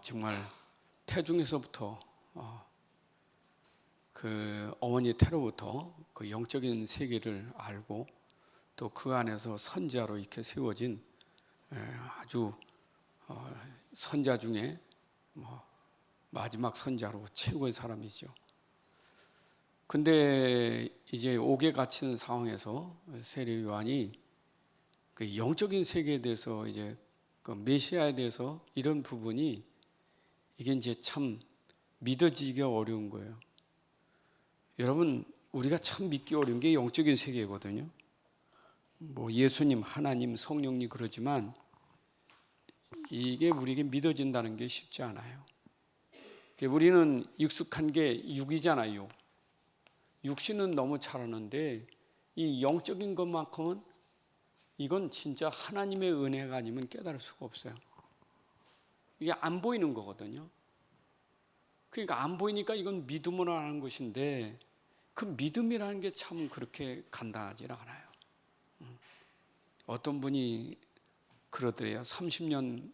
정말 태중에서부터 그 어머니 태로부터 그 영적인 세계를 알고 또 그 안에서 선지자로 이렇게 세워진 아주 선자 중에 마지막 선지자로 최고의 사람이죠. 근데 이제 옥에 갇힌 상황에서 세례 요한이 그 영적인 세계에 대해서 이제 그 메시아에 대해서 이런 부분이 이게 이제 참 믿어지기가 어려운 거예요. 여러분, 우리가 참 믿기 어려운 게 영적인 세계거든요. 뭐 예수님, 하나님, 성령님 그러지만 이게 우리에게 믿어진다는 게 쉽지 않아요. 우리는 익숙한 게 육이잖아요. 육신은 너무 잘하는데 이 영적인 것만큼은 이건 진짜 하나님의 은혜가 아니면 깨달을 수가 없어요. 이게 안 보이는 거거든요. 그러니까 안 보이니까 이건 믿음으로 하는 것인데 그 믿음이라는 게 참 그렇게 간단하지 않아요. 어떤 분이 그러더래요. 30년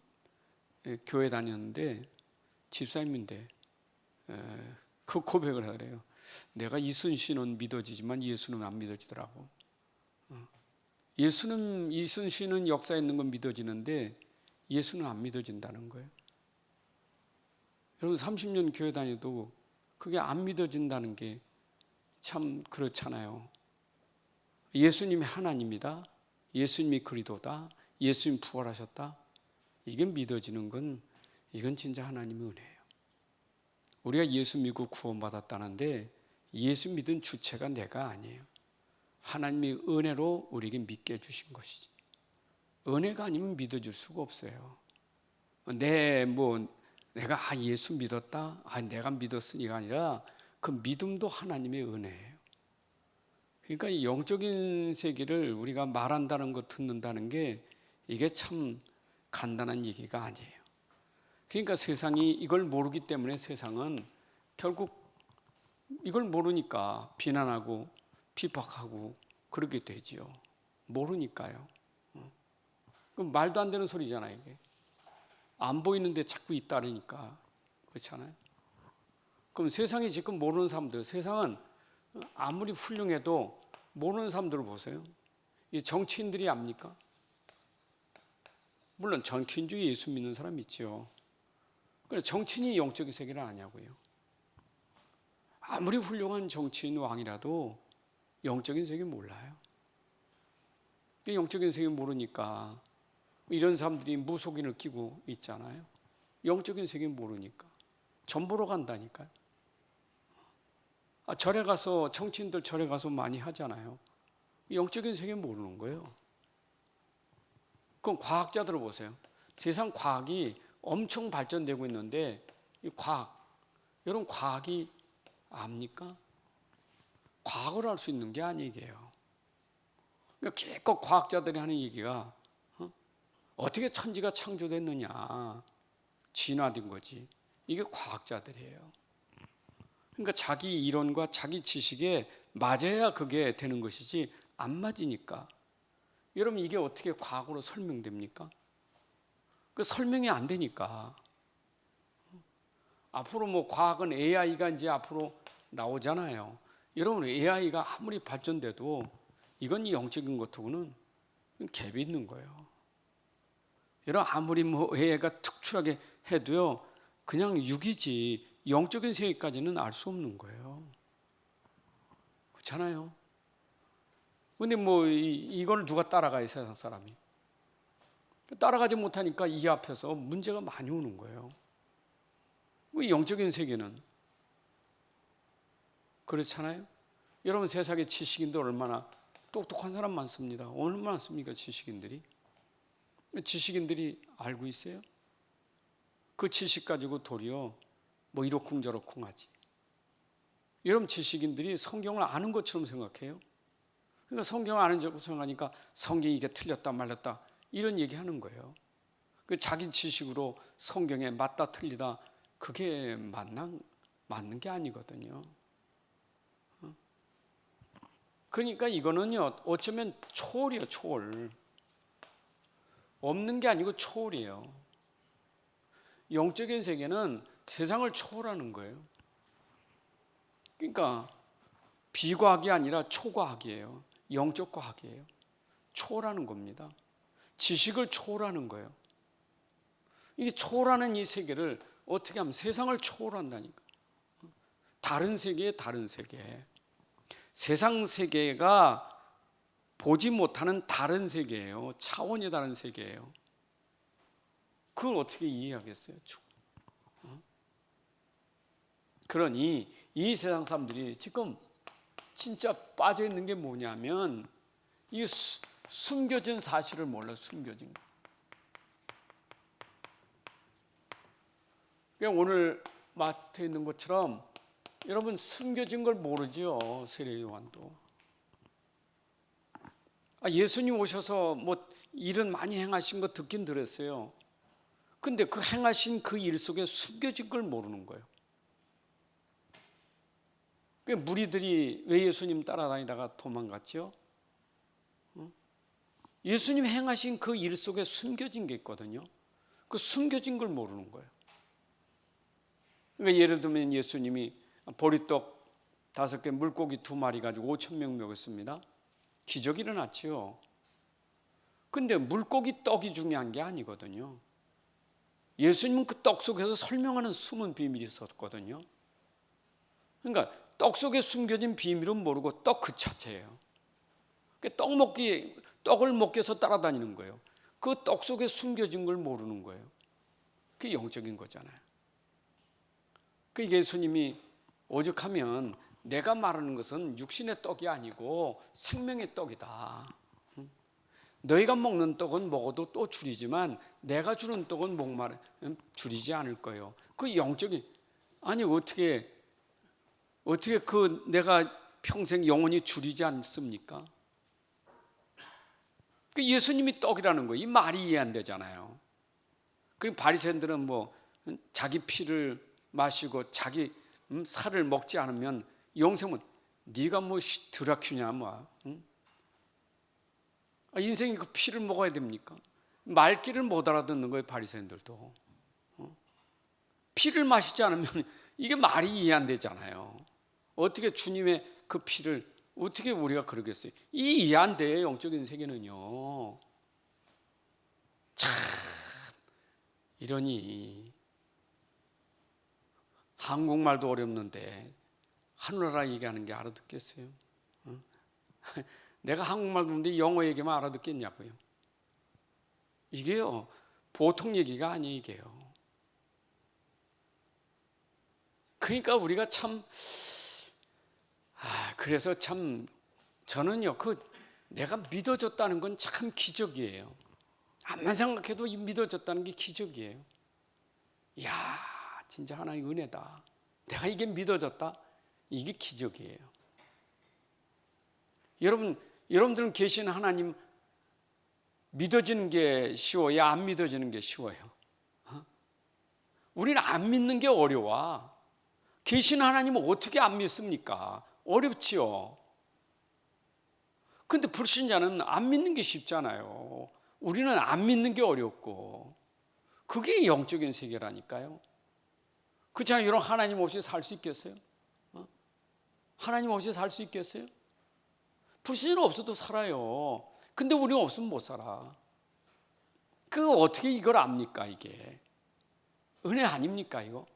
교회 다녔는데 집사님인데 그 고백을 하더래요. 내가 이순신은 믿어지지만 예수는 안 믿어지더라고. 예수는 이순신은 역사에 있는 건 믿어지는데 예수는 안 믿어진다는 거예요. 여러분 30년 교회 다녀도 그게 안 믿어진다는 게 참 그렇잖아요. 예수님이 하나님이다. 예수님이 그리스도다. 예수님 부활하셨다. 이게 믿어지는 건 이건 진짜 하나님의 은혜예요. 우리가 예수 믿고 구원받았다는데 예수 믿은 주체가 내가 아니에요. 하나님의 은혜로 우리에게 믿게 해주신 것이지. 은혜가 아니면 믿어줄 수가 없어요. 내가 예수 믿었다. 내가 믿었으니가 아니라 그 믿음도 하나님의 은혜예요. 그러니까 이 영적인 세계를 우리가 말한다는 것, 듣는다는 게 이게 참 간단한 얘기가 아니에요. 그러니까 세상이 이걸 모르기 때문에 세상은 결국 이걸 모르니까 비난하고 핍박하고 그렇게 되지요. 모르니까요. 말도 안 되는 소리잖아요. 이게 안 보이는데 자꾸 있다니까 그렇잖아요. 그럼 세상이 지금 모르는 사람들, 세상은 아무리 훌륭해도 모르는 사람들을 보세요. 이 정치인들이 압니까? 물론 정치인 중에 예수 믿는 사람 있죠. 그래 정치인이 영적인 세계를 아냐고요. 아무리 훌륭한 정치인 왕이라도 영적인 세계 몰라요. 영적인 세계 모르니까 이런 사람들이 무속인을 끼고 있잖아요. 영적인 세계 모르니까 전 보러 간다니까요. 절에 가서 정치인들 절에 가서 많이 하잖아요. 영적인 세계 모르는 거예요. 그럼 과학자들을 보세요. 세상 과학이 엄청 발전되고 있는데 이 과학, 여러분 과학이 압니까? 과학을 할 수 있는 게 아니에요. 그러니까 기껏 과학자들이 하는 얘기가 어떻게 천지가 창조됐느냐, 진화된 거지. 이게 과학자들이에요. 그러니까 자기 이론과 자기 지식에 맞아야 그게 되는 것이지 안 맞으니까. 여러분 이게 어떻게 과학으로 설명됩니까? 그 설명이 안 되니까. 앞으로 뭐 과학은 AI가 이제 앞으로 나오잖아요. 여러분 AI가 아무리 발전돼도 이건 영적인 것하고는 갭이 있는 거예요. 여러분 아무리 뭐 AI가 특출하게 해도요 그냥 육이지 영적인 세계까지는 알 수 없는 거예요. 그렇잖아요. 근데 뭐 이걸 누가 따라가요 세상 사람이. 따라가지 못하니까 이 앞에서 문제가 많이 오는 거예요. 영적인 세계는 그렇잖아요. 여러분 세상에 지식인들 얼마나 똑똑한 사람 많습니다. 얼마나 많습니까 지식인들이. 지식인들이 알고 있어요? 그 지식 가지고 도리어 뭐 이러쿵저러쿵 하지. 여러분 지식인들이 성경을 아는 것처럼 생각해요. 그러니까 성경 아는 것처럼 생각하니까 성경이 이게 틀렸다 말렸다 이런 얘기하는 거예요. 그 자기 지식으로 성경에 맞다 틀리다 그게 맞는 게 아니거든요. 그러니까 이거는요 어쩌면 초월이에요. 초월. 없는 게 아니고 초월이에요. 영적인 세계는 세상을 초월하는 거예요. 그러니까 비과학이 아니라 초과학이에요. 영적 과학이에요. 초월하는 겁니다. 지식을 초월하는 거예요. 이게 초월하는 이 세계를 어떻게 하면 세상을 초월한다니까. 다른 세계에 다른 세계. 세상 세계가 보지 못하는 다른 세계예요. 차원이 다른 세계예요. 그걸 어떻게 이해하겠어요? 그러니 이 세상 사람들이 지금 진짜 빠져 있는 게 뭐냐면 이 숨겨진 사실을 몰라. 숨겨진 거. 그러니까 오늘 마트에 있는 것처럼 여러분 숨겨진 걸 모르죠. 세례 요한도. 예수님 오셔서 뭐 일은 많이 행하신 거 듣긴 들었어요. 근데 그 행하신 그 일 속에 숨겨진 걸 모르는 거예요. 그 무리들이 왜 예수님 따라다니다가 도망갔죠? 예수님 행하신 그 일 속에 숨겨진 게 있거든요. 그 숨겨진 걸 모르는 거예요. 그러니까 예를 들면 예수님이 보리떡 5개, 물고기 2마리 가지고 5,000명 먹였습니다. 기적이 일어났죠. 근데 물고기 떡이 중요한 게 아니거든요. 예수님은 그 떡 속에서 설명하는 숨은 비밀이 있었거든요. 그러니까 떡 속에 숨겨진 비밀은 모르고 떡 그 자체예요. 떡을 먹기 위해서 따라다니는 거예요. 그 떡 속에 숨겨진 걸 모르는 거예요. 그게 영적인 거잖아요. 그 예수님이 오죽하면 내가 말하는 것은 육신의 떡이 아니고 생명의 떡이다. 너희가 먹는 떡은 먹어도 또 줄이지만 내가 주는 떡은 줄이지 않을 거예요. 그 영적인 아니 어떻게 그 내가 평생 영원히 줄이지 않습니까? 그 예수님이 떡이라는 거예요. 이 말이 이해 안 되잖아요. 그리고 바리새인들은 뭐 자기 피를 마시고 자기 살을 먹지 않으면 영생은 네가 뭐 드라큐냐 뭐 인생이 그 피를 먹어야 됩니까? 말귀를 못 알아듣는 거예요. 바리새인들도 피를 마시지 않으면 이게 말이 이해 안 되잖아요. 어떻게 주님의 그 피를 어떻게 우리가 그러겠어요? 이 이해 안 돼요. 영적인 세계는요. 참 이러니 한국말도 어렵는데 하늘나라 얘기하는 게 알아듣겠어요? 내가 한국말 듣는데 영어 얘기만 알아듣겠냐고요? 이게요 보통 얘기가 아니에요. 이게요. 그러니까 우리가 참 그래서 참 저는요 내가 믿어졌다는 건 참 기적이에요. 암만 생각해도 믿어졌다는 게 기적이에요. 이야 진짜 하나님의 은혜다. 내가 이게 믿어졌다. 이게 기적이에요. 여러분들은 계신 하나님 믿어지는 게 쉬워요? 안 믿어지는 게 쉬워요? 우리는 안 믿는 게 어려워. 계신 하나님은 어떻게 안 믿습니까? 어렵지요. 근데 불신자는 안 믿는 게 쉽잖아요. 우리는 안 믿는 게 어렵고 그게 영적인 세계라니까요. 그렇잖아요. 여러분 하나님 없이 살 수 있겠어요? 하나님 없이 살 수 있겠어요? 불신은 없어도 살아요. 근데 우리는 없으면 못 살아. 그 어떻게 이걸 압니까? 이게 은혜 아닙니까? 이거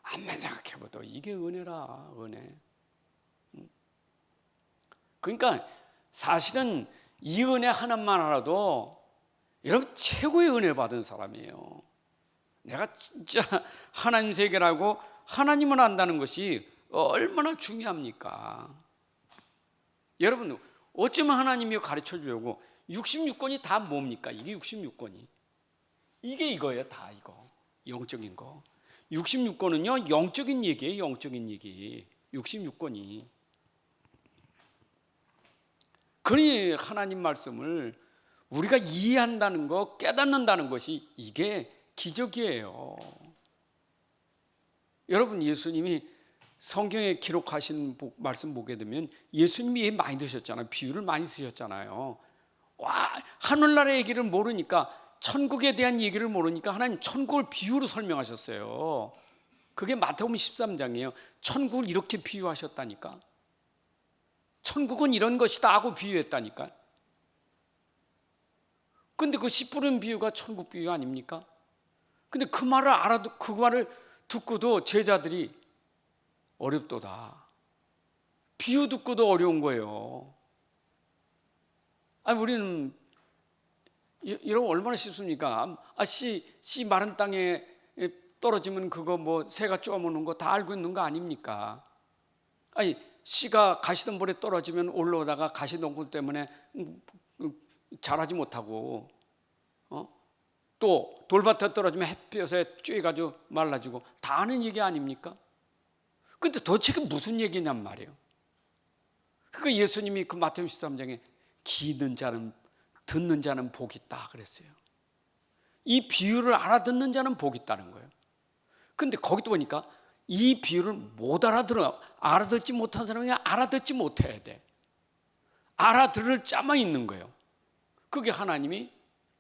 암만 생각해봐도 이게 은혜라. 은혜. 그러니까 사실은 이 은혜 하나만 알아도 여러분 최고의 은혜 받은 사람이에요. 내가 진짜 하나님 세계라고 하나님을 안다는 것이 얼마나 중요합니까? 여러분 어쩌면 하나님이 가르쳐 주려고 66권이 다 뭡니까? 이게 66권이 이게 이거예요. 다 이거 영적인 거. 66권은요 영적인 얘기예요. 영적인 얘기 66권이. 그러니 하나님 말씀을 우리가 이해한다는 거, 깨닫는다는 것이 이게 기적이에요. 여러분 예수님이 성경에 기록하신 말씀 보게 되면 예수님이 많이 드셨잖아요. 비유를 많이 쓰셨잖아요. 와 하늘나라 얘기를 모르니까 천국에 대한 얘기를 모르니까 하나님 천국을 비유로 설명하셨어요. 그게 마태복음 13장이에요. 천국을 이렇게 비유하셨다니까. 천국은 이런 것이다 하고 비유했다니까. 근데 그 씨 뿌린 비유가 천국 비유 아닙니까? 근데 그 말을 듣고도 제자들이 어렵도다. 비유 듣고도 어려운 거예요. 아니, 우리는 이러면 얼마나 쉽습니까? 씨 마른 땅에 떨어지면 그거 뭐 새가 쪼아먹는 거 다 알고 있는 거 아닙니까? 아니, 씨가 가시덤불에 떨어지면 올라오다가 가시덤불 때문에 자라지 못하고, 또 돌밭에 떨어지면 햇볕에 쬐가지고 말라지고, 다 아는 얘기 아닙니까? 근데 도대체 그게 무슨 얘기냔 말이에요. 그러니까 예수님이 그 마태복음 13장에 듣는 자는 복이 있다 그랬어요. 이 비유를 알아듣는 자는 복이 있다는 거예요. 근데 거기도 보니까 이 비유를 못 알아듣지 못한 사람이 알아듣지 못해야 돼. 알아들을 자만 있는 거예요. 그게 하나님이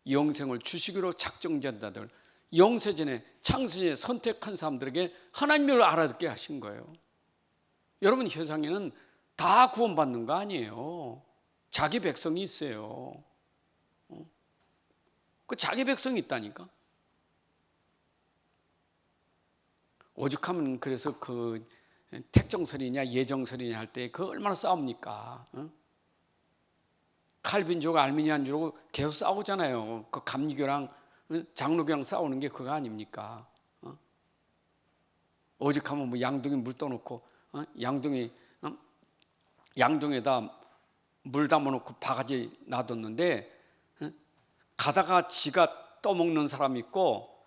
영생을 주시기로 작정된 자들, 영세전에 창세전에 선택한 사람들에게 하나님을 알아듣게 하신 거예요. 여러분, 세상에는 다 구원받는 거 아니에요. 자기 백성이 있어요. 그 자기 백성이 있다니까. 오죽하면 그래서 그 택정설이냐 예정설이냐 할 때 그 얼마나 싸웁니까? 칼빈주가 알미니안주로 계속 싸우잖아요. 그 감리교랑 장로교랑 싸우는 게 그거 아닙니까? 오죽하면 뭐 양동이 물 떠놓고 양동에다 물 담아놓고 바가지 놔뒀는데 가다가 지가 떠먹는 사람 있고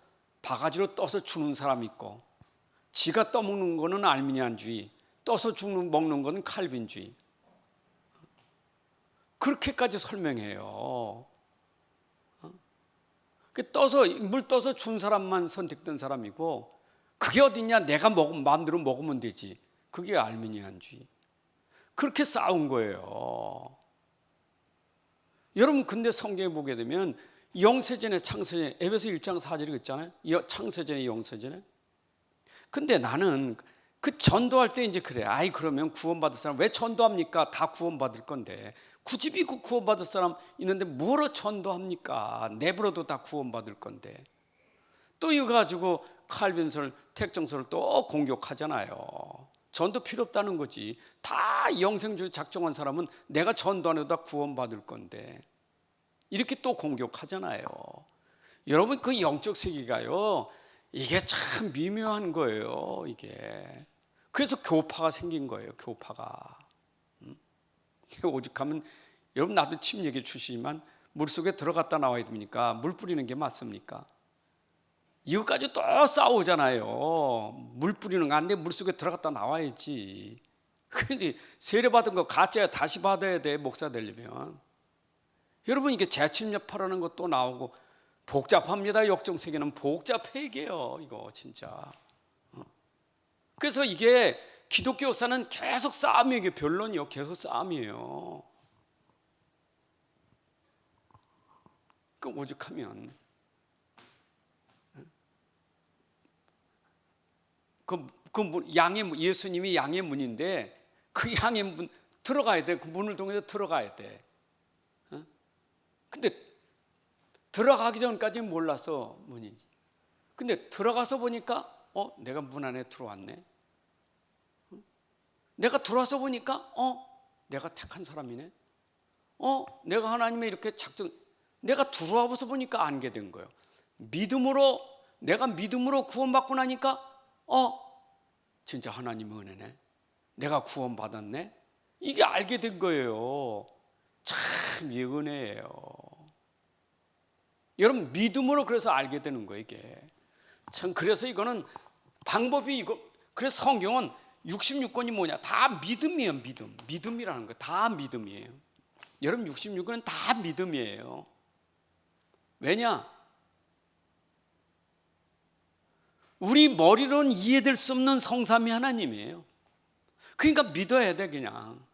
바가지로 떠서 주는 사람 있고, 지가 떠먹는 거는 알미니안주의, 떠서 먹는 거는 칼빈주의. 그렇게까지 설명해요. 물 떠서 준 사람만 선택된 사람이고, 그게 어딨냐, 내가 마음대로 먹으면 되지, 그게 알미니안주의. 그렇게 싸운 거예요. 여러분, 근데 성경에 보게 되면 영세전에 창세전에, 에베소 1장 4절이 있잖아요. 창세전에 영세전에. 근데 나는 그 전도할 때 이제 그래. 그러면 구원받을 사람 왜 전도합니까? 다 구원받을 건데 굳이 그 구원받을 사람 있는데 뭐로 전도합니까? 내버려도 다 구원받을 건데. 또 이거 가지고 칼빈설, 택정설을 또 공격하잖아요. 전도 필요 없다는 거지. 다 영생주의 작정한 사람은 내가 전도 안 해도 다 구원받을 건데. 이렇게 또 공격하잖아요. 여러분, 그 영적 세계가요, 이게 참 미묘한 거예요. 이게. 그래서 교파가 생긴 거예요. 교파가. 오죽하면, 여러분, 나도 침 얘기 주시지만 물속에 들어갔다 나와야 됩니까? 물 뿌리는 게 맞습니까? 이것까지 또 싸우잖아요. 물 뿌리는 거 안 돼. 물속에 들어갔다 나와야지. 그런데 세례받은 거 가짜야. 다시 받아야 돼, 목사 되려면. 여러분, 이게 재침nhập하라는 것도 나오고 복잡합니다. 역정세계는 복잡해, 이게요. 이거 진짜. 그래서 이게 기독교사는 계속 싸움이에요. 이게 변론이요. 계속 싸움이에요. 그 오죽하면 예수님이 양의 문인데 그 양의 문 들어가야 돼. 그 문을 통해서 들어가야 돼. 근데 들어가기 전까지는 몰랐어, 문인지. 근데 들어가서 보니까 내가 문 안에 들어왔네. 내가 들어와서 보니까 내가 택한 사람이네. 내가 하나님의 이렇게 내가 들어와서 보니까 알게 된 거예요. 내가 믿음으로 구원받고 나니까 진짜 하나님의 은혜네. 내가 구원받았네. 이게 알게 된 거예요. 참 이 은혜예요. 여러분, 믿음으로 그래서 알게 되는 거예요, 이게. 참, 그래서 이거는 방법이 그래서 성경은 66권이 뭐냐? 다 믿음이에요, 믿음. 믿음이라는 거 다 믿음이에요. 여러분, 66권은 다 믿음이에요. 왜냐? 우리 머리로는 이해될 수 없는 성삼위 하나님이에요. 그러니까 믿어야 돼, 그냥.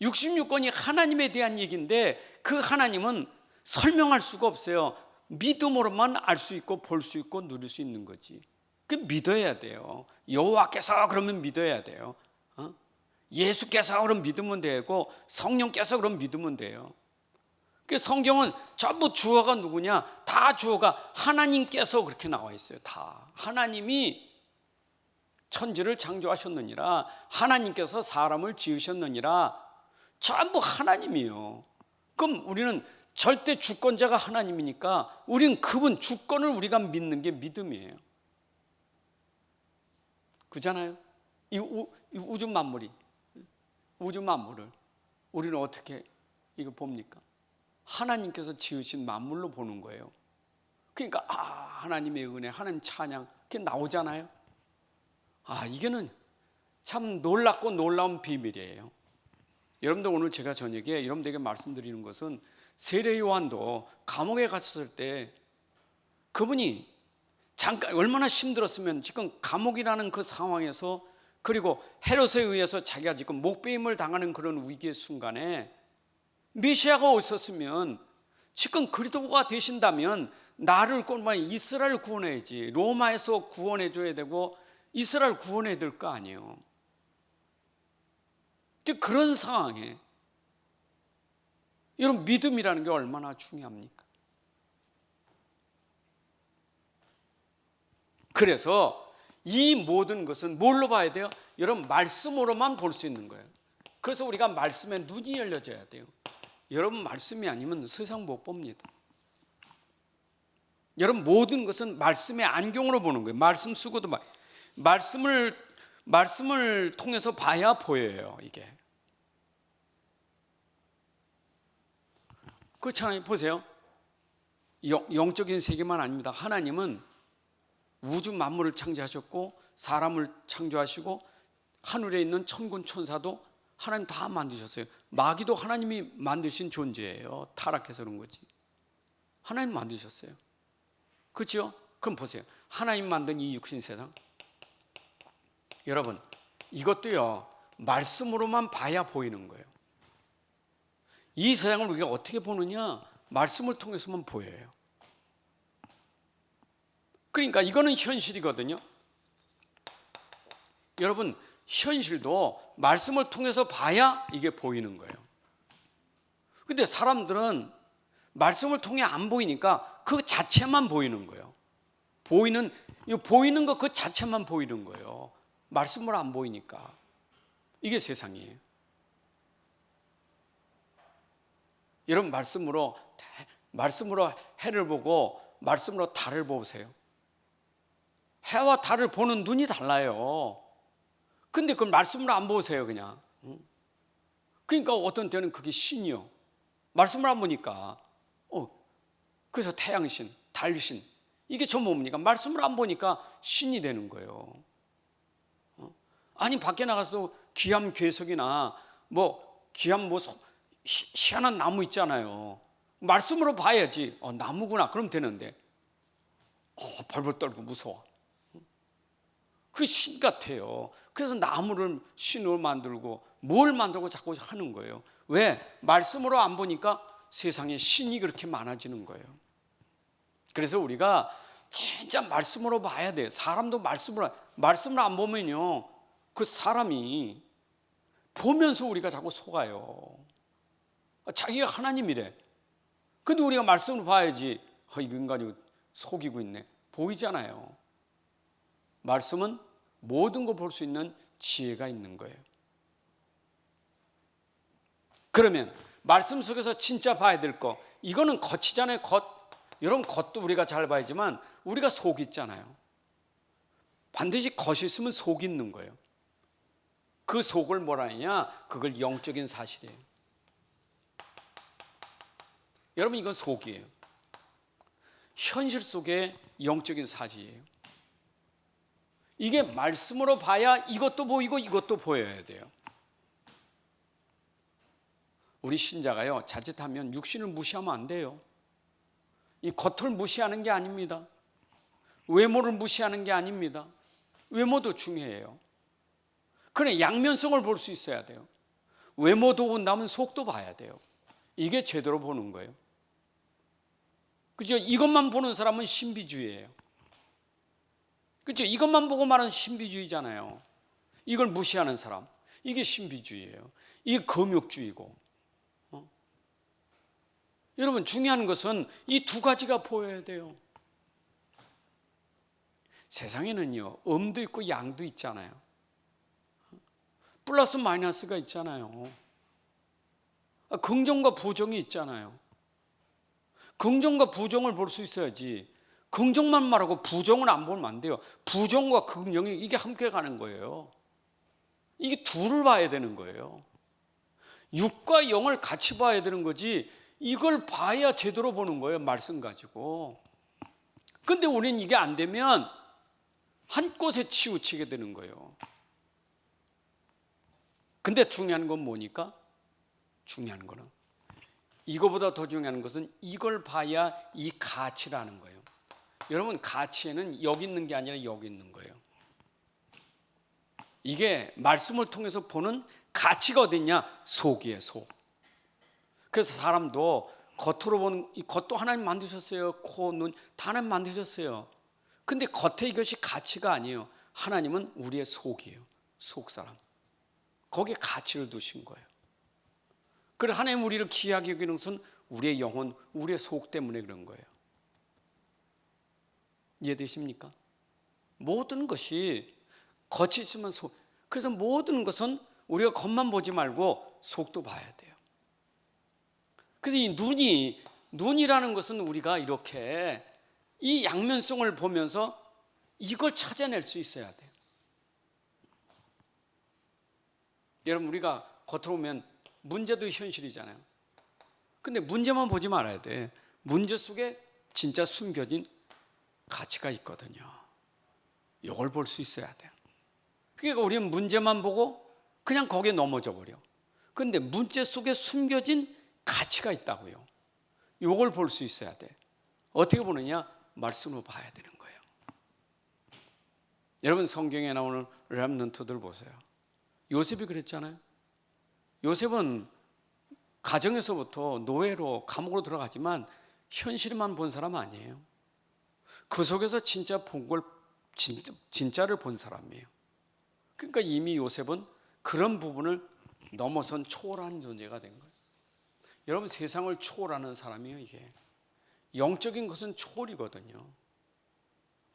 66권이 하나님에 대한 얘기인데 그 하나님은 설명할 수가 없어요. 믿음으로만 알 수 있고 볼 수 있고 누릴 수 있는 거지. 그 믿어야 돼요. 여호와께서 그러면 믿어야 돼요. 예수께서 그럼 믿으면 되고 성령께서 그럼 믿으면 돼요. 그 성경은 전부 주어가 누구냐? 다 주어가 하나님께서 그렇게 나와 있어요. 다 하나님이 천지를 창조하셨느니라, 하나님께서 사람을 지으셨느니라, 전부 하나님이요. 그럼 우리는 절대 주권자가 하나님이니까 우리는 그분 주권을 우리가 믿는 게 믿음이에요. 그잖아요. 이 우주 만물을 우리는 어떻게 이거 봅니까? 하나님께서 지으신 만물로 보는 거예요. 그러니까 하나님의 은혜, 하나님 찬양 그게 나오잖아요. 이게는 참 놀랍고 놀라운 비밀이에요. 여러분들 오늘 제가 저녁에 여러분들에게 말씀드리는 것은 세례 요한도 감옥에 갇혔을 때 그분이 잠깐 얼마나 힘들었으면 지금 감옥이라는 그 상황에서, 그리고 헤롯에 의해서 자기가 지금 목배임을 당하는 그런 위기의 순간에 메시아가 오셨으면, 지금 그리스도가 되신다면 나를 이스라엘 구원해야지, 로마에서 구원해 줘야 되고 이스라엘 구원해야 될 거 아니에요. 그런 상황에 여러분 믿음이라는 게 얼마나 중요합니까? 그래서 이 모든 것은 뭘로 봐야 돼요? 여러분 말씀으로만 볼 수 있는 거예요. 그래서 우리가 말씀에 눈이 열려져야 돼요. 여러분 말씀이 아니면 세상 못 봅니다. 여러분 모든 것은 말씀의 안경으로 보는 거예요. 말씀 쓰고도 말씀을 통해서 봐야 보여요. 이게 그렇잖아요. 보세요. 영적인 세계만 아닙니다. 하나님은 우주 만물을 창조하셨고 사람을 창조하시고 하늘에 있는 천군 천사도 하나님 다 만드셨어요. 마귀도 하나님이 만드신 존재예요. 타락해서 그런 거지. 하나님 만드셨어요. 그렇죠? 그럼 보세요. 하나님 만든 이 육신 세상, 여러분 이것도요 말씀으로만 봐야 보이는 거예요. 이 세상을 우리가 어떻게 보느냐? 말씀을 통해서만 보여요. 그러니까 이거는 현실이거든요. 여러분 현실도 말씀을 통해서 봐야 이게 보이는 거예요. 근데 사람들은 말씀을 통해 안 보이니까 그 자체만 보이는 거예요. 보이는 거 그 자체만 보이는 거예요. 말씀으로 안 보이니까. 이게 세상이에요. 여러분 말씀으로 해를 보고 말씀으로 달을 보세요. 해와 달을 보는 눈이 달라요. 근데 그걸 말씀으로 안 보세요, 그냥. 그러니까 어떤 때는 그게 신이요. 말씀을 안 보니까. 그래서 태양신, 달신 이게 전부 뭡니까? 말씀을 안 보니까 신이 되는 거예요. 아니 밖에 나가서도 귀한 괴석이나 귀한 희한한 나무 있잖아요. 말씀으로 봐야지. 나무구나. 그럼 되는데 벌벌 떨고 무서워. 그 신 같아요. 그래서 나무를 신으로 만들고 뭘 만들고 자꾸 하는 거예요. 왜? 말씀으로 안 보니까 세상에 신이 그렇게 많아지는 거예요. 그래서 우리가 진짜 말씀으로 봐야 돼요. 사람도 말씀을 안 보면요 그 사람이 보면서 우리가 자꾸 속아요. 자기가 하나님이래. 근데 우리가 말씀을 봐야지. 이 인간이 속이고 있네. 보이잖아요. 말씀은 모든 걸 볼 수 있는 지혜가 있는 거예요. 그러면 말씀 속에서 진짜 봐야 될 거, 이거는 겉이잖아요. 여러분 겉도 우리가 잘 봐야지만 우리가 속이 있잖아요. 반드시 겉이 있으면 속이 있는 거예요. 그 속을 뭐라 하냐? 그걸 영적인 사실이에요. 여러분 이건 속이에요. 현실 속의 영적인 사실이에요. 이게 말씀으로 봐야 이것도 보이고 이것도 보여야 돼요. 우리 신자가요 자칫하면 육신을 무시하면 안 돼요. 이 겉을 무시하는 게 아닙니다. 외모를 무시하는 게 아닙니다. 외모도 중요해요. 그래 양면성을 볼 수 있어야 돼요. 외모도 본다면 속도 봐야 돼요. 이게 제대로 보는 거예요. 그죠? 이것만 보는 사람은 신비주의예요. 그죠? 이것만 보고 말하는 신비주의잖아요. 이걸 무시하는 사람, 이게 신비주의예요. 이게 금욕주의고. 여러분, 중요한 것은 이 두 가지가 보여야 돼요. 세상에는요, 음도 있고 양도 있잖아요. 플러스 마이너스가 있잖아요. 긍정과 부정이 있잖아요. 긍정과 부정을 볼 수 있어야지 긍정만 말하고 부정을 안 보면 안 돼요. 부정과 긍정이 이게 함께 가는 거예요. 이게 둘을 봐야 되는 거예요. 육과 영을 같이 봐야 되는 거지, 이걸 봐야 제대로 보는 거예요, 말씀 가지고. 근데 우리는 이게 안 되면 한 곳에 치우치게 되는 거예요. 근데 중요한 건 뭐니까? 중요한 거는, 이거보다 더 중요한 것은 이걸 봐야 이 가치라는 거예요. 여러분, 가치에는 여기 있는 게 아니라 여기 있는 거예요. 이게 말씀을 통해서 보는 가치가 어딨냐? 속이에요, 속. 그래서 사람도 겉으로 보는, 이 겉도 하나님 만드셨어요. 코, 눈 다 하나님 만드셨어요. 근데 겉에 이것이 가치가 아니에요. 하나님은 우리의 속이에요. 속 사람. 거기에 가치를 두신 거예요. 그래서 하나님 우리를 귀하게 여기는 것은 우리의 영혼, 우리의 속 때문에 그런 거예요. 이해되십니까? 모든 것이 겉이 있으면 속. 그래서 모든 것은 우리가 겉만 보지 말고 속도 봐야 돼요. 그래서 이 눈이라는 것은 우리가 이렇게 이 양면성을 보면서 이걸 찾아낼 수 있어야 돼요. 여러분, 우리가 겉으로 보면 문제도 현실이잖아요. 근데 문제만 보지 말아야 돼. 문제 속에 진짜 숨겨진 가치가 있거든요. 이걸 볼 수 있어야 돼요. 그러니까 우리는 문제만 보고 그냥 거기에 넘어져 버려. 근데 문제 속에 숨겨진 가치가 있다고요. 이걸 볼 수 있어야 돼. 어떻게 보느냐? 말씀으로 봐야 되는 거예요. 여러분, 성경에 나오는 렘넌트들 보세요. 요셉이 그랬잖아요. 요셉은 가정에서부터 노예로 감옥으로 들어가지만 현실만 본 사람 아니에요. 그 속에서 진짜 본 걸, 진짜를 본 사람이에요. 그러니까 이미 요셉은 그런 부분을 넘어선 초월한 존재가 된 거예요. 여러분, 세상을 초월하는 사람이에요. 이게 영적인 것은 초월이거든요.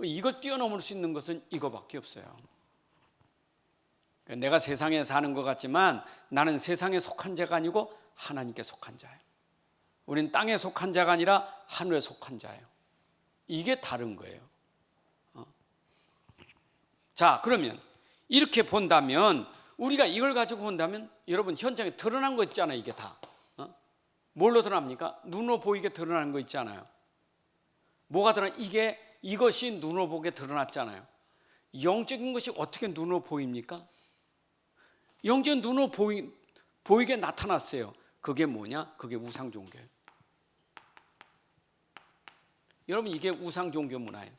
이걸 뛰어넘을 수 있는 것은 이거밖에 없어요. 내가 세상에 사는 것 같지만 나는 세상에 속한 자가 아니고 하나님께 속한 자예요. 우린 땅에 속한 자가 아니라 하늘에 속한 자예요. 이게 다른 거예요. 자, 그러면 이렇게 본다면, 우리가 이걸 가지고 본다면, 여러분, 현장에 드러난 거 있잖아요. 이게 다 뭘로 드러납니까? 눈으로 보이게 드러나는 거 있잖아요. 뭐가 드러나? 이것이 눈으로 보게 드러났잖아요. 영적인 것이 어떻게 눈으로 보입니까? 영적인 눈으로 보이게 나타났어요. 그게 뭐냐? 그게 우상 종교예요. 여러분, 이게 우상 종교 문화예요.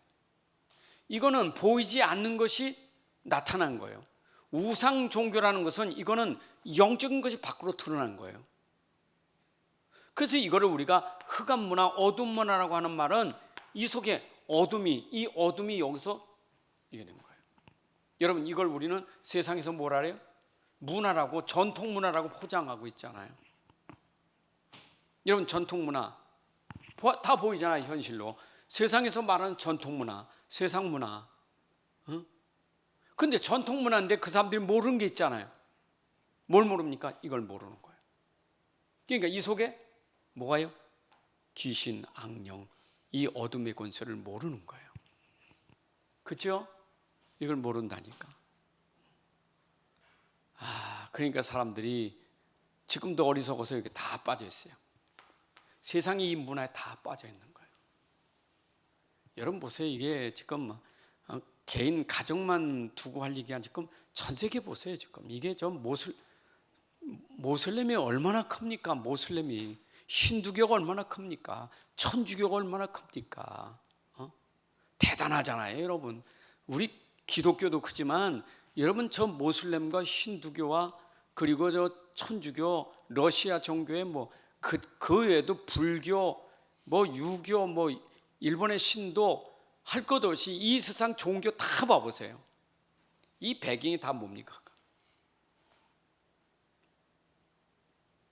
이거는 보이지 않는 것이 나타난 거예요. 우상 종교라는 것은 이거는 영적인 것이 밖으로 드러난 거예요. 그래서 이거를 우리가 흑암 문화, 어둠 문화라고 하는 말은 이 속에 이 어둠이 여기서 이게 된 거예요. 여러분, 이걸 우리는 세상에서 뭐라 해요? 문화라고, 전통 문화라고 포장하고 있잖아요. 여러분, 전통 문화 다 보이잖아요. 현실로 세상에서 말하는 전통 문화, 세상 문화. 근데 전통 문화인데 그 사람들이 모르는 게 있잖아요. 뭘 모릅니까? 이걸 모르는 거예요. 그러니까 이 속에 뭐가요? 귀신, 악령, 이 어둠의 권세를 모르는 거예요. 그렇죠? 이걸 모른다니까. 그러니까 사람들이 지금도 어리석어서 이렇게 다 빠져 있어요. 세상이 이 문화에 다 빠져 있는 거예요. 여러분 보세요. 이게 지금 개인 가정만 두고 할 얘기가 지금 전 세계 보세요. 지금 이게 좀 모슬렘이 얼마나 큽니까? 모슬렘이, 힌두교가 얼마나 큽니까? 천주교가 얼마나 큽니까? 대단하잖아요, 여러분. 우리 기독교도 크지만 여러분, 저 모슬렘과 힌두교와 그리고 저 천주교, 러시아 종교의 그 외에도 불교, 뭐 유교, 뭐 일본의 신도 할 것 없이 이 세상 종교 다 봐보세요. 이 배경이 다 뭡니까?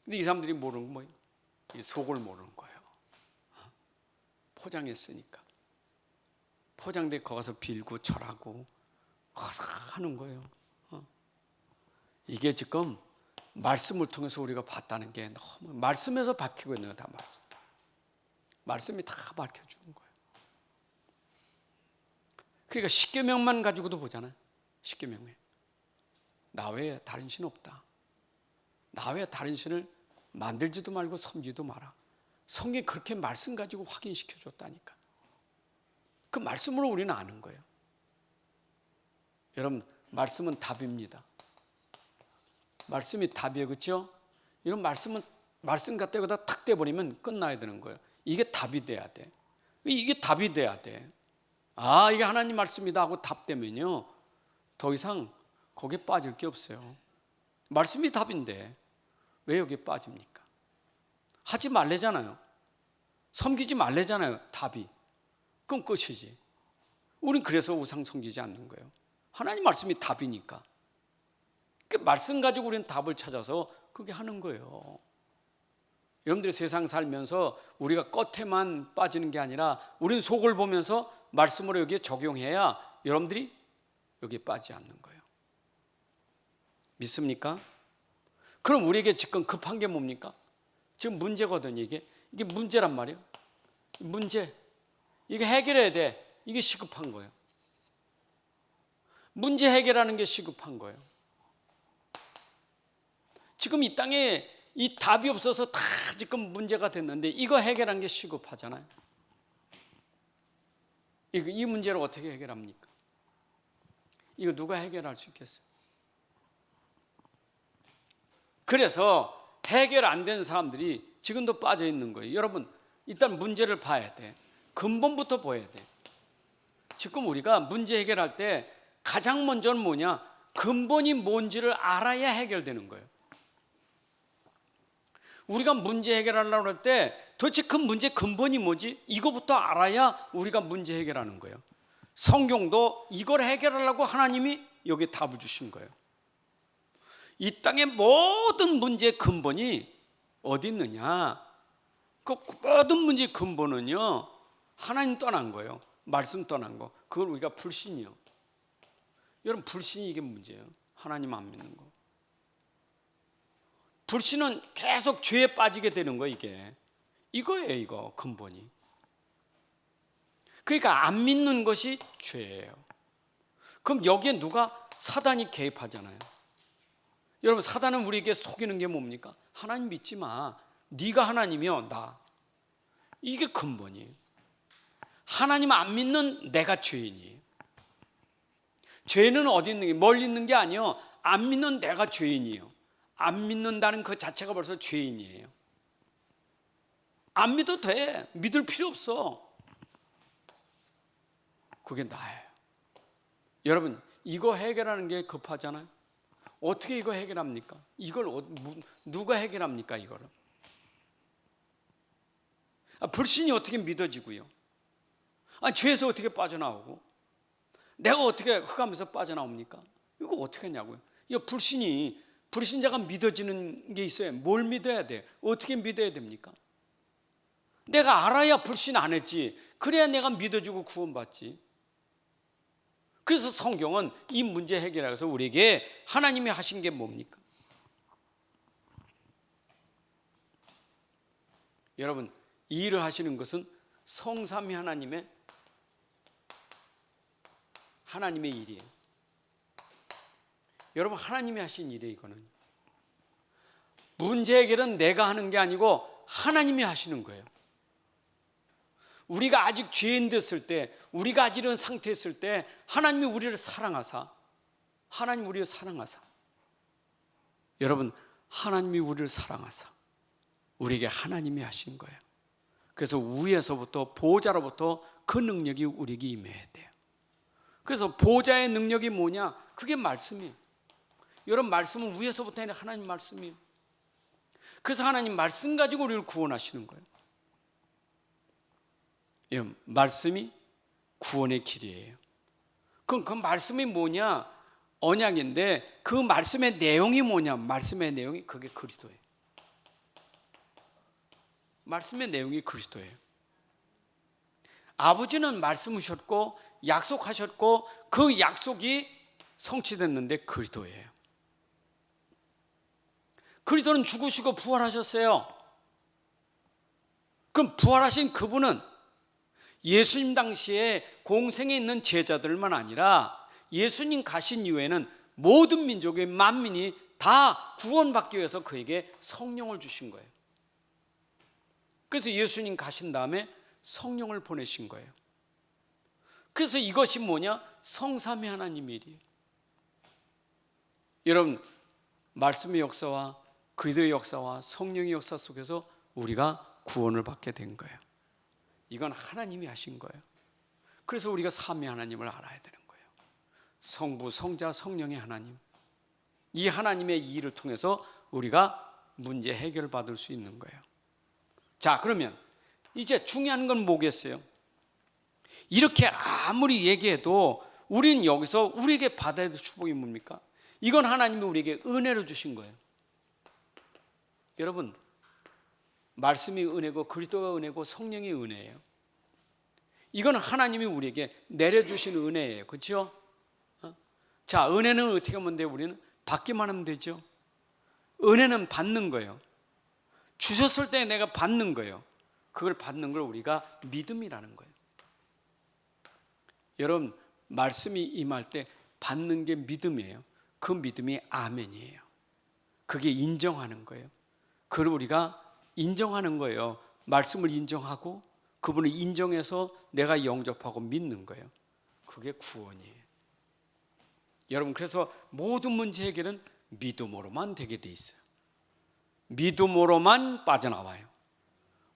근데 이 사람들이 모르는 건 뭐예요? 이 속을 모르는 거예요. 포장했으니까. 포장돼 거기서 빌고 절하고 하는 거예요. 이게 지금 말씀을 통해서 우리가 봤다는 게 너무, 말씀에서 밝히고 있는 거 다 말씀이 다 밝혀주는 거예요. 그러니까 십계명만 가지고도 보잖아요. 십계명에 나 외에 다른 신 없다. 나 외에 다른 신을 만들지도 말고 섬기지도 마라. 성경이 그렇게 말씀 가지고 확인시켜 줬다니까. 그 말씀으로 우리는 아는 거예요. 여러분, 말씀은 답입니다. 말씀이 답이에요. 그렇죠? 이런 말씀은 말씀 갖다 여기다 탁 떼버리면 끝나야 되는 거예요. 이게 답이 돼야 돼. 이게 답이 돼야 돼. 아, 이게 하나님 말씀이다 하고 답되면요, 더 이상 거기에 빠질 게 없어요. 말씀이 답인데 왜 여기에 빠집니까? 하지 말래잖아요. 섬기지 말래잖아요. 답이. 그럼 끝이지. 우린 그래서 우상 섬기지 않는 거예요. 하나님 말씀이 답이니까. 그 말씀 가지고 우리는 답을 찾아서 그게 하는 거예요. 여러분들이 세상 살면서 우리가 겉에만 빠지는 게 아니라 우리는 속을 보면서 말씀으로 여기에 적용해야 여러분들이 여기에 빠지지 않는 거예요. 믿습니까? 그럼 우리에게 지금 급한 게 뭡니까? 지금 문제거든요. 이게 문제란 말이에요. 문제. 이게 해결해야 돼. 이게 시급한 거예요. 문제 해결하는 게 시급한 거예요. 지금 이 땅에 이 답이 없어서 다 지금 문제가 됐는데 이거 해결하는 게 시급하잖아요. 이 문제를 어떻게 해결합니까? 이거 누가 해결할 수 있겠어요? 그래서 해결 안 된 사람들이 지금도 빠져 있는 거예요. 여러분, 일단 문제를 봐야 돼. 근본부터 보여야 돼. 지금 우리가 문제 해결할 때 가장 먼저는 뭐냐? 근본이 뭔지를 알아야 해결되는 거예요. 우리가 문제 해결하려고 할 때 도대체 그 문제 근본이 뭐지? 이거부터 알아야 우리가 문제 해결하는 거예요. 성경도 이걸 해결하려고 하나님이 여기에 답을 주신 거예요. 이 땅의 모든 문제의 근본이 어디 있느냐? 그 모든 문제의 근본은요, 하나님 떠난 거예요. 말씀 떠난 거. 그걸 우리가 불신이요. 여러분, 불신이 이게 문제예요. 하나님 안 믿는 거. 불신은 계속 죄에 빠지게 되는 거예요. 이거예요. 이거 근본이. 그러니까 안 믿는 것이 죄예요. 그럼 여기에 누가? 사단이 개입하잖아요. 여러분, 사단은 우리에게 속이는 게 뭡니까? 하나님 믿지 마. 네가 하나님이요, 나. 이게 근본이에요. 하나님 안 믿는 내가 죄인이에요. 죄는 어디 있는 게, 멀리 있는 게 아니에요. 안 믿는 내가 죄인이에요. 안 믿는다는 그 자체가 벌써 죄인이에요. 안 믿어도 돼. 믿을 필요 없어. 그게 나예요. 여러분, 이거 해결하는 게 급하잖아요. 어떻게 이거 해결합니까? 이걸 누가 해결합니까? 이거를. 불신이 어떻게 믿어지고요? 죄에서 어떻게 빠져나오고? 내가 어떻게 흑암에서 빠져나옵니까? 이거 어떻게 하냐고요? 이 불신자가 믿어지는 게 있어요. 뭘 믿어야 돼? 어떻게 믿어야 됩니까? 내가 알아야 불신 안 했지. 그래야 내가 믿어주고 구원받지. 그래서 성경은 이 문제 해결해서 우리에게 하나님이 하신 게 뭡니까? 여러분, 이 일을 하시는 것은 성삼위 하나님의 일이에요. 여러분, 하나님이 하신 일이에요. 이거는 문제 해결은 내가 하는 게 아니고 하나님이 하시는 거예요. 우리가 아직 죄인 됐을 때, 우리가 아직 이런 상태였을 때 하나님이 우리를 사랑하사, 여러분, 하나님이 우리를 사랑하사 우리에게 하나님이 하신 거예요. 그래서 위에서부터, 보호자로부터 그 능력이 우리에게 임해야 돼요. 그래서 보호자의 능력이 뭐냐? 그게 말씀이에요. 여러분, 말씀은 위에서부터 아니라 하나님 말씀이에요. 그래서 하나님 말씀 가지고 우리를 구원하시는 거예요. 말씀이 구원의 길이에요. 그럼 그 말씀이 뭐냐? 언약인데 그 말씀의 내용이 뭐냐? 말씀의 내용이 그게 그리스도예요. 말씀의 내용이 그리스도예요. 아버지는 말씀하셨고 약속하셨고 그 약속이 성취됐는데 그리스도예요. 그리스도는 죽으시고 부활하셨어요. 그럼 부활하신 그분은 예수님 당시에 공생에 있는 제자들만 아니라 예수님 가신 이후에는 모든 민족의 만민이 다 구원받기 위해서 그에게 성령을 주신 거예요. 그래서 예수님 가신 다음에 성령을 보내신 거예요. 그래서 이것이 뭐냐? 성삼위 하나님의 일이에요. 여러분, 말씀의 역사와 그리스도의 역사와 성령의 역사 속에서 우리가 구원을 받게 된 거예요. 이건 하나님이 하신 거예요. 그래서 우리가 삼위 하나님을 알아야 되는 거예요. 성부, 성자, 성령의 하나님. 이 하나님의 일을 통해서 우리가 문제 해결받을 수 있는 거예요. 자, 그러면 이제 중요한 건 뭐겠어요? 이렇게 아무리 얘기해도 우리는 여기서 우리에게 받아야 될 축복이 뭡니까? 이건 하나님이 우리에게 은혜로 주신 거예요. 여러분, 말씀이 은혜고 그리스도가 은혜고 성령이 은혜예요. 이건 하나님이 우리에게 내려주신 은혜예요. 그렇죠? 자, 은혜는 어떻게 하면 돼요? 우리는 받기만 하면 되죠. 은혜는 받는 거예요. 주셨을 때 내가 받는 거예요. 그걸 받는 걸 우리가 믿음이라는 거예요. 여러분, 말씀이 임할 때 받는 게 믿음이에요. 그 믿음이 아멘이에요. 그게 인정하는 거예요. 그걸 우리가 인정하는 거예요. 말씀을 인정하고 그분을 인정해서 내가 영접하고 믿는 거예요. 그게 구원이에요. 여러분, 그래서 모든 문제 해결은 믿음으로만 되게 돼 있어요. 믿음으로만 빠져나와요.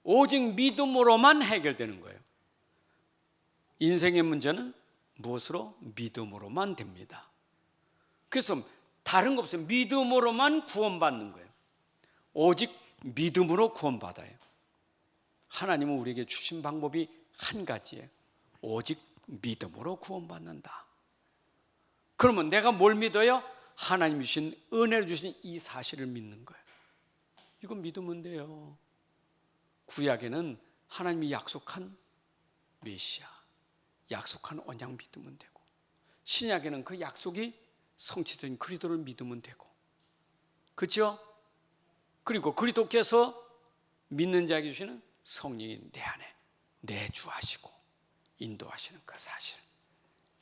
오직 믿음으로만 해결되는 거예요. 인생의 문제는 무엇으로? 믿음으로만 됩니다. 그래서 다른 거 없어요. 믿음으로만 구원받는 거예요. 오직 믿음으로 구원받아요. 하나님은 우리에게 주신 방법이 한 가지예요. 오직 믿음으로 구원받는다. 그러면 내가 뭘 믿어요? 하나님 주신 은혜를 주신 이 사실을 믿는 거예요. 이거 믿으면 돼요. 구약에는 하나님이 약속한 메시아, 약속한 언약 믿으면 되고, 신약에는 그 약속이 성취된 그리스도를 믿으면 되고, 그렇죠? 그리고 그리스도께서 믿는 자에게 주시는 성령이 내 안에 내주하시고 인도하시는 그 사실,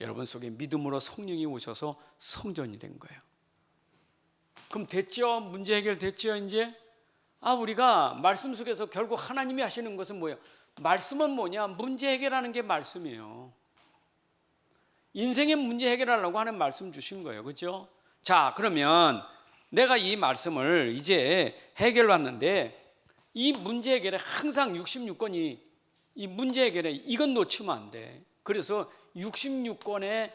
여러분 속에 믿음으로 성령이 오셔서 성전이 된 거예요. 그럼 됐죠? 문제 해결됐죠? 이제 우리가 말씀 속에서 결국 하나님이 하시는 것은 뭐예요? 말씀은 뭐냐? 문제 해결하는 게 말씀이에요. 인생의 문제 해결하려고 하는 말씀 주신 거예요. 그렇죠? 자, 그러면 내가 이 말씀을 이제 해결받는데 이 문제 해결에 항상 66권이 이 문제 해결에 이건 놓치면 안 돼. 그래서 66권의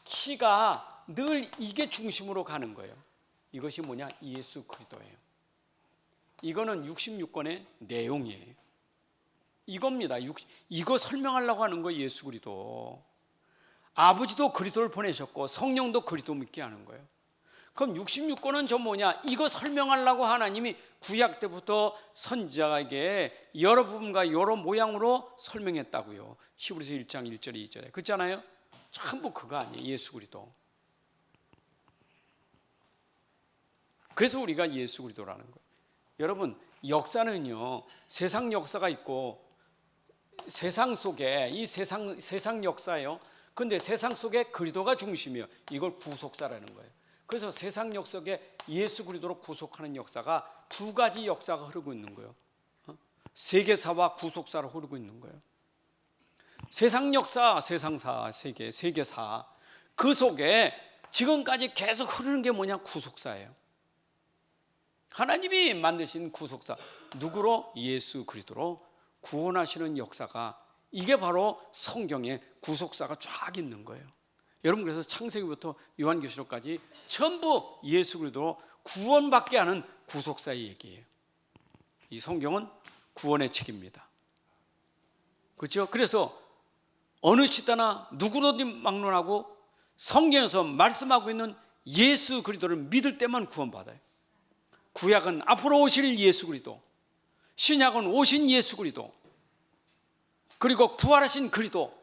키가 늘 이게 중심으로 가는 거예요. 이것이 뭐냐? 예수 그리스도예요. 이거는 66권의 내용이에요. 이겁니다. 이거 설명하려고 하는 거예요. 예수 그리스도. 아버지도 그리스도를 보내셨고 성령도 그리스도 믿게 하는 거예요. 그럼 66권은 저 뭐냐? 이거 설명하려고 하나님이 구약 때부터 선지자에게 여러 부분과 여러 모양으로 설명했다고요. 히브리서 1장 1절에 2절에. 그렇잖아요? 전부 그거 아니에요. 예수 그리스도. 그래서 우리가 예수 그리스도라는 거예요. 여러분, 역사는요, 세상 역사가 있고 세상 속에 이 세상 역사예요. 근데 세상 속에 그리스도가 중심이에요. 이걸 구속사라는 거예요. 그래서 세상 역사에 예수 그리스도로 구속하는 역사가 두 가지 역사가 흐르고 있는 거예요. 세계사와 구속사로 흐르고 있는 거예요. 세상 역사, 세상사, 세계사 그 속에 지금까지 계속 흐르는 게 뭐냐? 구속사예요. 하나님이 만드신 구속사, 누구로? 예수 그리스도로 구원하시는 역사가, 이게 바로 성경에 구속사가 쫙 있는 거예요. 여러분, 그래서 창세기부터 요한계시록까지 전부 예수 그리스도로 구원받게 하는 구속사의 얘기예요. 이 성경은 구원의 책입니다. 그렇죠? 그래서 어느 시대나 누구로든 막론하고 성경에서 말씀하고 있는 예수 그리스도를 믿을 때만 구원받아요. 구약은 앞으로 오실 예수 그리스도, 신약은 오신 예수 그리스도, 그리고 부활하신 그리스도,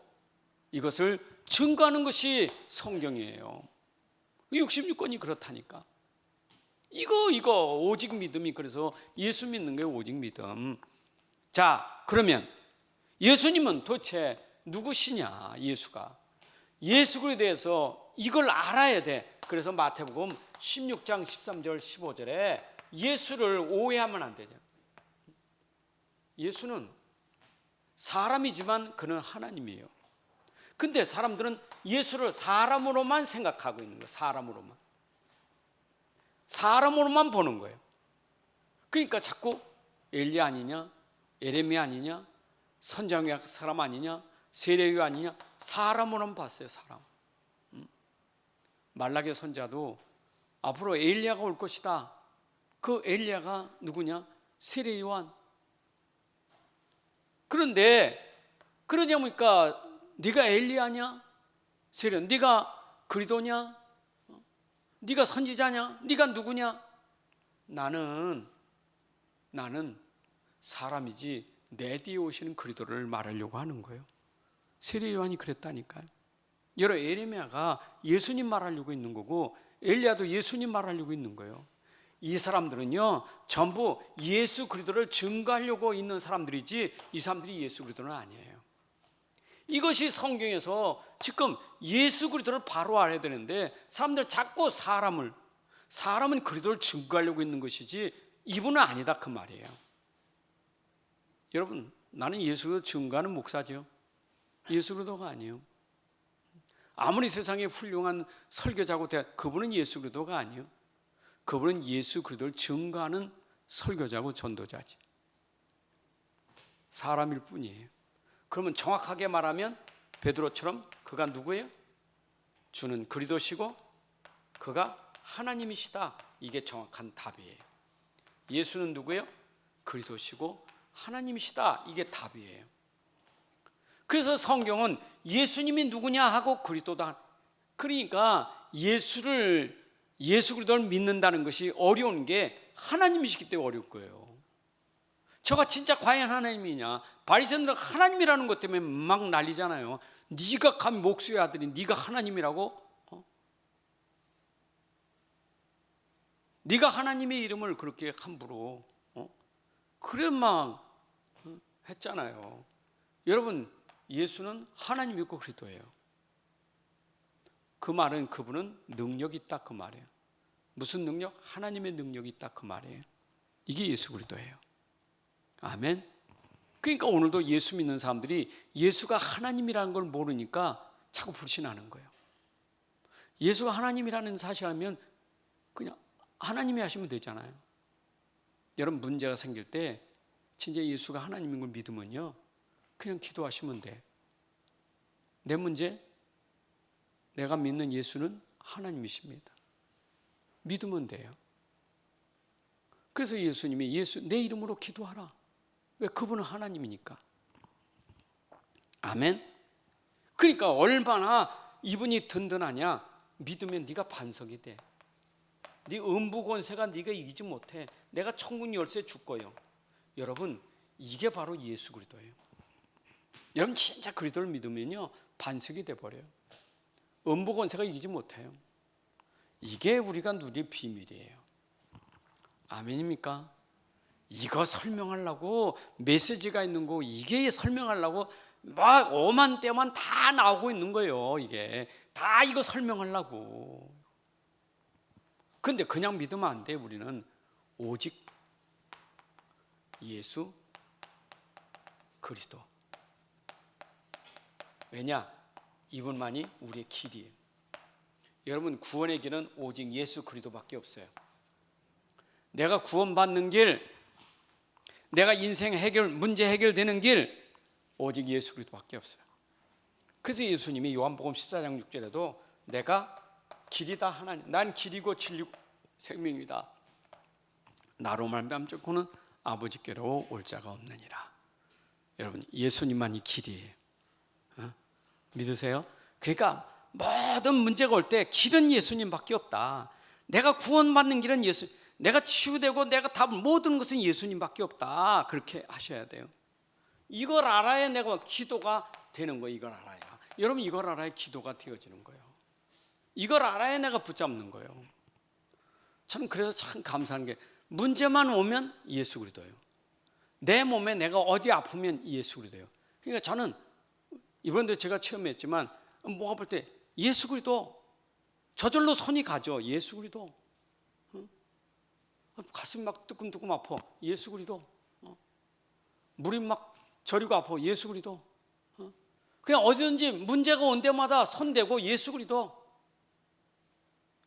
이것을 증거하는 것이 성경이에요. 66권이 그렇다니까. 이거 오직 믿음이, 그래서 예수 믿는 게 오직 믿음. 자, 그러면 예수님은 도대체 누구시냐? 예수가, 예수 그리스도에 대해서 이걸 알아야 돼. 그래서 마태복음 16장 13절 15절에 예수를 오해하면 안 되죠. 예수는 사람이지만 그는 하나님이에요. 근데 사람들은 예수를 사람으로만 생각하고 있는 거예요. 사람으로만 보는 거예요. 그러니까 자꾸 엘리야 아니냐, 예레미야 아니냐, 선지자 사람 아니냐, 세례요 아니냐, 사람으로만 봤어요. 사람. 말라기 선지자도 앞으로 엘리야가 올 것이다. 그 엘리야가 누구냐? 세례 요한. 그런데 그러냐 보니까 네가 엘리야냐? 세례, 네가 그리스도냐? 네가 선지자냐? 네가 누구냐? 나는 사람이지 내 뒤에 오시는 그리스도를 말하려고 하는 거예요. 세례 요한이 그랬다니까요. 여러 예레미야가 예수님 말하려고 있는 거고, 엘리야도 예수님 말하려고 있는 거예요. 이 사람들은요 전부 예수 그리스도를 증거하려고 있는 사람들이지, 이 사람들이 예수 그리스도는 아니에요. 이것이 성경에서 지금 예수 그리스도를 바로 알아야 되는데, 사람들 자꾸 사람은 그리스도를 증거하려고 있는 것이지 이분은 아니다 그 말이에요. 여러분, 나는 예수 그리스도 증거하는 목사죠. 예수 그리스도가 아니에요. 아무리 세상에 훌륭한 설교자고 그분은 예수 그리스도가 아니에요. 그분은 예수 그리스도를 증거하는 설교자고 전도자지, 사람일 뿐이에요. 그러면 정확하게 말하면 베드로처럼 그가 누구예요? 주는 그리스도시고 그가 하나님이시다. 이게 정확한 답이에요. 예수는 누구예요? 그리스도시고 하나님이시다. 이게 답이에요. 그래서 성경은 예수님이 누구냐 하고 그리스도다. 그러니까 예수 그리스도를 믿는다는 것이 어려운 게 하나님이시기 때문에 어려울 거예요. 저가 진짜 과연 하나님이냐? 바리새인들은 하나님이라는 것 때문에 막 난리잖아요. 네가 감히 목수의 아들이 네가 하나님이라고? 네가 하나님의 이름을 그렇게 함부로 그래 막 했잖아요. 여러분, 예수는 하나님이고 그리스도예요. 그 말은 그분은 능력이 있다 그 말이에요. 무슨 능력? 하나님의 능력이 있다 그 말이에요. 이게 예수 그리스도예요. 아멘. 그러니까 오늘도 예수 믿는 사람들이 예수가 하나님이라는 걸 모르니까 자꾸 불신하는 거예요. 예수가 하나님이라는 사실 알면 그냥 하나님이 하시면 되잖아요. 여러분, 문제가 생길 때 진짜 예수가 하나님인 걸 믿으면요 그냥 기도하시면 돼. 내 문제, 내가 믿는 예수는 하나님이십니다. 믿으면 돼요. 그래서 예수님이 내 이름으로 기도하라. 왜? 그분은 하나님이니까. 아멘. 그러니까 얼마나 이분이 든든하냐? 믿으면 네가 반석이 돼. 네 음부 권세가 네가 이기지 못해. 내가 천국 열쇠 줄 거예요. 여러분, 이게 바로 예수 그리스도예요. 여러분 진짜 그리스도를 믿으면요 반석이 돼 버려요. 음부 권세가 이기지 못해요. 이게 우리가 누릴 비밀이에요. 아멘입니까? 이거 설명하려고 메시지가 있는 거, 이게 설명하려고 막 오만 때만 다 나오고 있는 거예요. 이게 다 이거 설명하려고. 근데 그냥 믿으면 안 돼. 우리는 오직 예수 그리스도. 왜냐? 이분만이 우리의 길이에요. 여러분, 구원의 길은 오직 예수 그리스도밖에 없어요. 내가 구원받는 길, 내가 인생 문제 해결되는 길, 오직 예수 그리스도밖에 없어요. 그래서 예수님이 요한복음 14장 6절에도 내가 길이다 하나님, 난 길이고 진리고 생명이다. 나로 말미암아 자고는 아버지께로 올 자가 없느니라. 여러분, 예수님만이 길이에요. 믿으세요? 그러니까 모든 문제가 올 때 길은 예수님밖에 없다. 내가 구원받는 길은 예수, 내가 치유되고 내가 다 모든 것은 예수님밖에 없다. 그렇게 하셔야 돼요. 이걸 알아야 내가 기도가 되는 거예요. 이걸 알아야. 여러분, 이걸 알아야 기도가 되어지는 거예요. 이걸 알아야 내가 붙잡는 거예요. 저는 그래서 참 감사한 게, 문제만 오면 예수 그리스도예요. 내 몸에 내가 어디 아프면 예수 그리스도예요. 그러니까 저는 이번에도 제가 체험했지만, 목 아플 때 예수 그리스도, 저절로 손이 가죠. 예수 그리스도. 가슴이 막 뜨끔뜨끔 아파. 예수 그리스도. 물이 막 저리고 아파. 예수 그리스도. 그냥 어디든지 문제가 온 데마다 손대고 예수 그리스도.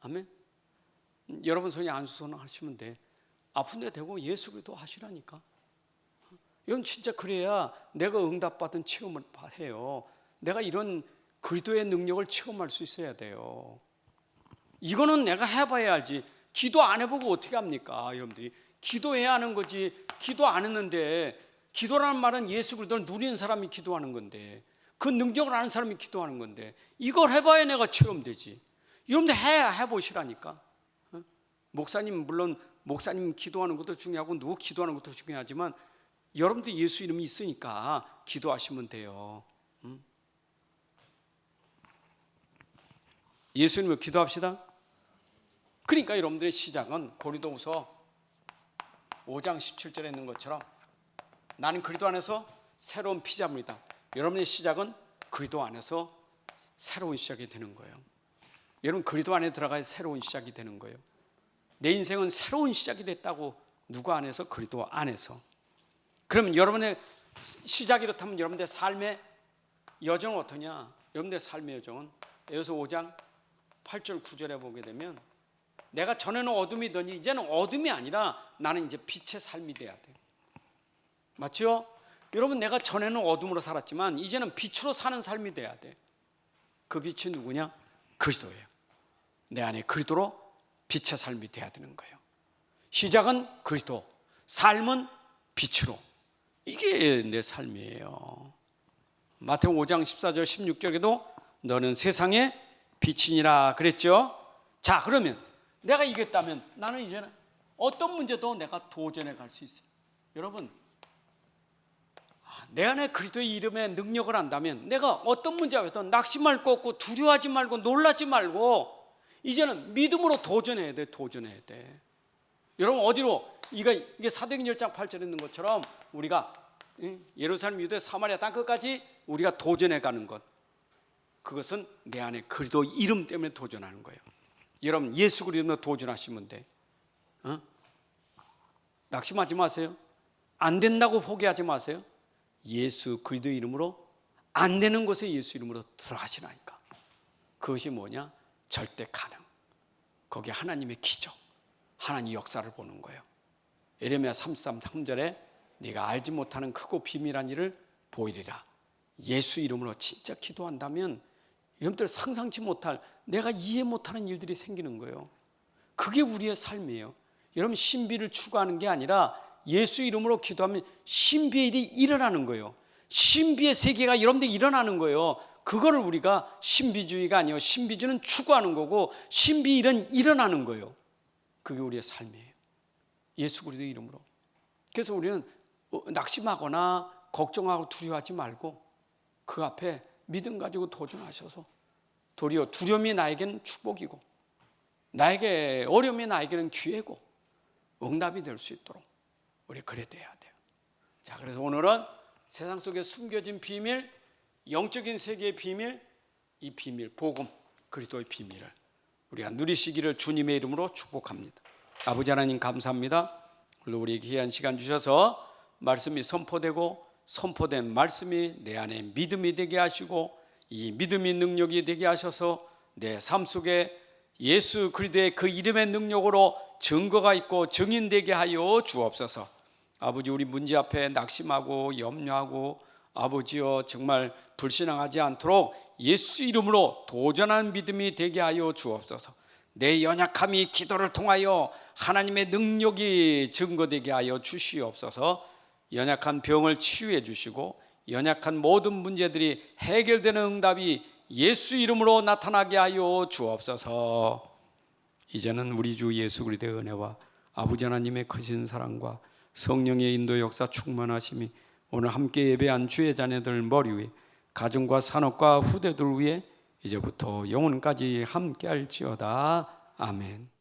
아멘. 여러분 손이 안수선 하시면 돼. 아픈 데 대고 예수 그리스도 하시라니까. 이건 진짜 그래야 내가 응답받은 체험을 해요. 내가 이런 그리스도의 능력을 체험할 수 있어야 돼요. 이거는 내가 해봐야 알지. 기도 안 해보고 어떻게 합니까? 여러분들이 기도해야 하는 거지. 기도 안 했는데, 기도라는 말은 예수 그리스도를 누리는 사람이 기도하는 건데, 그 능력을 아는 사람이 기도하는 건데, 이걸 해봐야 내가 체험되지. 여러분들 해보시라니까. 목사님, 물론 목사님 기도하는 것도 중요하고 누구 기도하는 것도 중요하지만, 여러분들 예수 이름이 있으니까 기도하시면 돼요. 예수 이름으로 기도합시다. 그러니까 여러분들의 시작은 고린도후서 5장 17절에 있는 것처럼, 나는 그리스도 안에서 새로운 피조물이다. 여러분의 시작은 그리스도 안에서 새로운 시작이 되는 거예요. 여러분, 그리스도 안에 들어가야 새로운 시작이 되는 거예요. 내 인생은 새로운 시작이 됐다고. 누구 안에서? 그리스도 안에서. 그러면 여러분의 시작이 이렇다면 여러분의 삶의 여정은 어떠냐? 여러분의 삶의 여정은 에베소 5장 8절 9절에 보게 되면, 내가 전에는 어둠이더니 이제는 어둠이 아니라 나는 이제 빛의 삶이 돼야 돼요. 맞죠? 여러분, 내가 전에는 어둠으로 살았지만 이제는 빛으로 사는 삶이 돼야 돼. 그 빛이 누구냐? 그리스도예요. 내 안에 그리스도로 빛의 삶이 돼야 되는 거예요. 시작은 그리스도, 삶은 빛으로. 이게 내 삶이에요. 마태복음 5장 14절 16절에도 너는 세상의 빛이니라 그랬죠. 자, 그러면 내가 이겼다면 나는 이제는 어떤 문제도 내가 도전해 갈 수 있어요. 여러분, 내 안에 그리스도의 이름의 능력을 안다면 내가 어떤 문제가 왔든 낙심할 거 없고 두려워하지 말고 놀라지 말고 이제는 믿음으로 도전해야 돼. 도전해야 돼. 여러분, 어디로? 이게 사도행전 1장 8절에 있는 것처럼 우리가 예루살렘, 유대, 사마리아 땅 끝까지 우리가 도전해 가는 것, 그것은 내 안에 그리스도 이름 때문에 도전하는 거예요. 여러분, 예수 그리스도로 도전하시면 돼. 낙심하지 마세요. 안 된다고 포기하지 마세요. 예수 그리스도 이름으로, 안 되는 곳에 예수 이름으로 들어가시라니까. 그것이 뭐냐? 절대 가능. 거기에 하나님의 기적, 하나님의 역사를 보는 거예요. 예레미야 33, 3절에 네가 알지 못하는 크고 비밀한 일을 보이리라. 예수 이름으로 진짜 기도한다면 여러분들 상상치 못할, 내가 이해 못하는 일들이 생기는 거예요. 그게 우리의 삶이에요. 여러분, 신비를 추구하는 게 아니라 예수 이름으로 기도하면 신비의 일이 일어나는 거예요. 신비의 세계가 여러분들 일어나는 거예요. 그거를 우리가 신비주의가 아니에요. 신비주의는 추구하는 거고 신비 일은 일어나는 거예요. 그게 우리의 삶이에요. 예수 그리스도 이름으로. 그래서 우리는 낙심하거나 걱정하고 두려워하지 말고 그 앞에 믿음 가지고 도전하셔서, 도리어 두려움이 나에게는 축복이고 나에게 어려움이 나에게는 기회고 응답이 될 수 있도록 우리 그래 돼야 돼요. 자, 그래서 오늘은 세상 속에 숨겨진 비밀, 영적인 세계의 비밀, 이 비밀, 복음, 그리스도의 비밀을 우리가 누리시기를 주님의 이름으로 축복합니다. 아버지 하나님 감사합니다. 오늘 우리에게 귀한 시간 주셔서 말씀이 선포되고 선포된 말씀이 내 안에 믿음이 되게 하시고 이 믿음이 능력이 되게 하셔서 내 삶 속에 예수 그리스도의 그 이름의 능력으로 증거가 있고 증인되게 하여 주옵소서. 아버지, 우리 문제 앞에 낙심하고 염려하고 아버지여 정말 불신앙하지 않도록 예수 이름으로 도전하는 믿음이 되게 하여 주옵소서. 내 연약함이 기도를 통하여 하나님의 능력이 증거되게 하여 주시옵소서. 연약한 병을 치유해 주시고 연약한 모든 문제들이 해결되는 응답이 예수 이름으로 나타나게 하여 주옵소서. 이제는 우리 주 예수 그리스도의 은혜와 아버지 하나님의 크신 사랑과 성령의 인도 역사 충만하심이 오늘 함께 예배한 주의 자녀들 머리 위에, 가정과 산업과 후대들 위에 이제부터 영혼까지 함께 할지어다. 아멘.